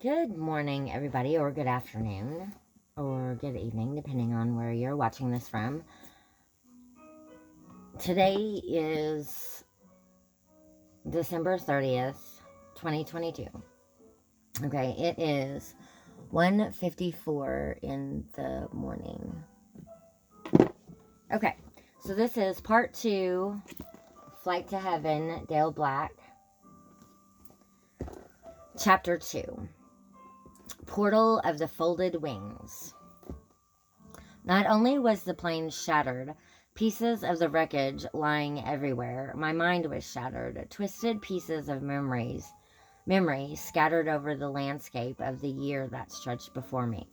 Good morning, everybody, or good afternoon, or good evening, depending on where you're watching this from. Today is December 30th, 2022. Okay, it is 1:54 in the morning. Okay, so this is part 2, Flight to Heaven, Dale Black, chapter 2, Portal of the Folded Wings. Not only was the plane shattered, pieces of the wreckage lying everywhere, my mind was shattered, twisted pieces of memory scattered over the landscape of the year that stretched before me.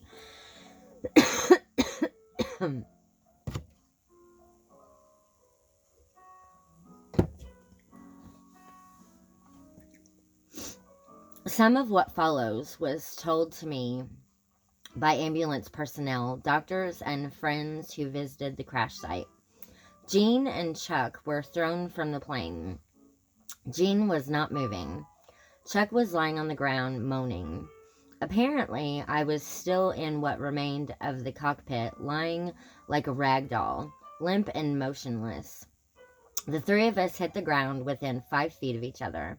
Some of what follows was told to me by ambulance personnel, doctors, and friends who visited the crash site. Jean and Chuck were thrown from the plane. Jean was not moving. Chuck was lying on the ground, moaning. Apparently, I was still in what remained of the cockpit, lying like a rag doll, limp and motionless. The three of us hit the ground within 5 feet of each other.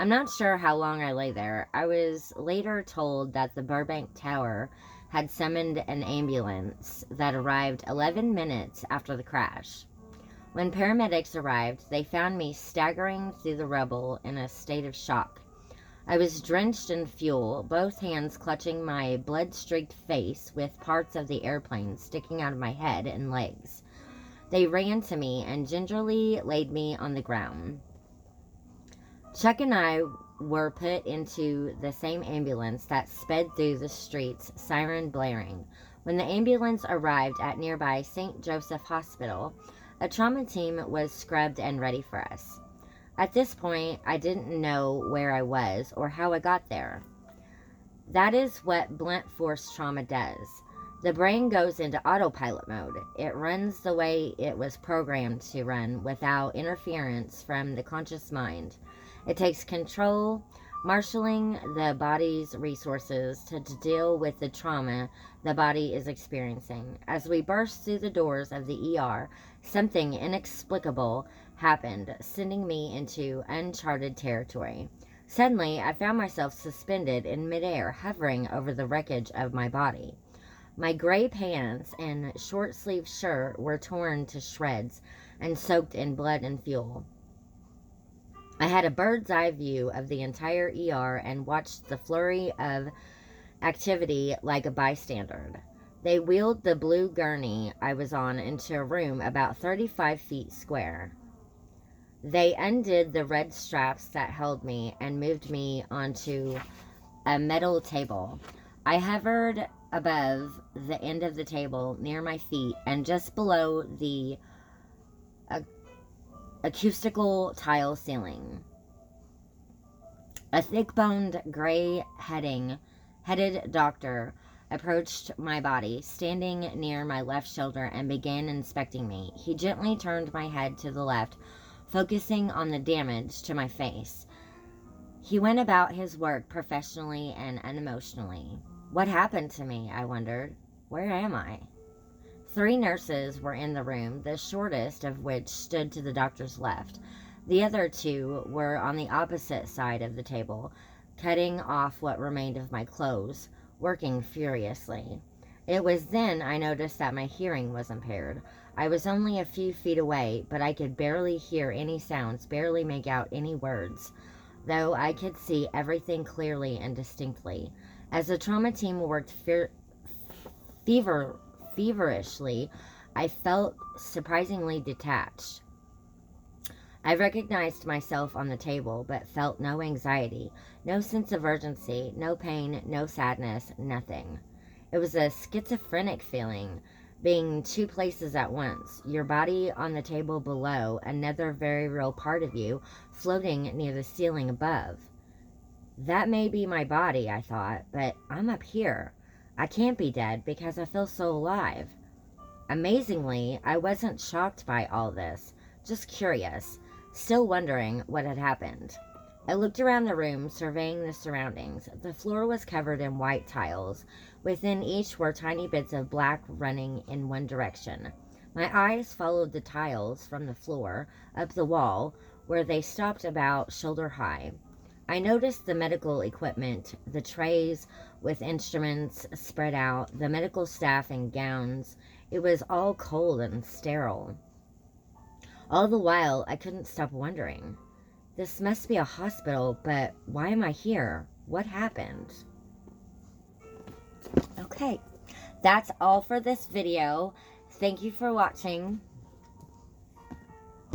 I'm not sure how long I lay there. I was later told that the Burbank Tower had summoned an ambulance that arrived 11 minutes after the crash. When paramedics arrived, they found me staggering through the rubble in a state of shock. I was drenched in fuel, both hands clutching my blood-streaked face with parts of the airplane sticking out of my head and legs. They ran to me and gingerly laid me on the ground. Chuck and I were put into the same ambulance that sped through the streets, siren blaring. When the ambulance arrived at nearby St. Joseph Hospital, a trauma team was scrubbed and ready for us. At this point, I didn't know where I was or how I got there. That is what blunt force trauma does. The brain goes into autopilot mode. It runs the way it was programmed to run without interference from the conscious mind. It takes control, marshaling the body's resources to deal with the trauma the body is experiencing. As we burst through the doors of the ER, something inexplicable happened, sending me into uncharted territory. Suddenly, I found myself suspended in midair, hovering over the wreckage of my body. My gray pants and short-sleeved shirt were torn to shreds and soaked in blood and fuel. I had a bird's-eye view of the entire ER and watched the flurry of activity like a bystander. They wheeled the blue gurney I was on into a room about 35 feet square. They undid the red straps that held me and moved me onto a metal table. I hovered above the end of the table near my feet and just below the acoustical tile ceiling. A thick-boned, gray-headed doctor approached my body, standing near my left shoulder, and began inspecting me. He gently turned my head to the left, focusing on the damage to my face. He went about his work professionally and unemotionally. What happened to me, I wondered. Where am I? 3 nurses were in the room, the shortest of which stood to the doctor's left. The other 2 were on the opposite side of the table, cutting off what remained of my clothes, working furiously. It was then I noticed that my hearing was impaired. I was only a few feet away, but I could barely hear any sounds, barely make out any words, though I could see everything clearly and distinctly. As the trauma team worked feverishly, I felt surprisingly detached. I recognized myself on the table, but felt no anxiety, no sense of urgency, no pain, no sadness, nothing. It was a schizophrenic feeling, being 2 places at once, your body on the table below, another very real part of you floating near the ceiling above. That may be my body, I thought, but I'm up here. I can't be dead because I feel so alive. Amazingly, I wasn't shocked by all this, just curious, still wondering what had happened. I looked around the room, surveying the surroundings. The floor was covered in white tiles. Within each were tiny bits of black running in one direction. My eyes followed the tiles from the floor up the wall, where they stopped about shoulder high. I noticed the medical equipment, the trays with instruments spread out, the medical staff in gowns. It was all cold and sterile. All the while, I couldn't stop wondering. This must be a hospital, but why am I here? What happened? Okay, that's all for this video. Thank you for watching.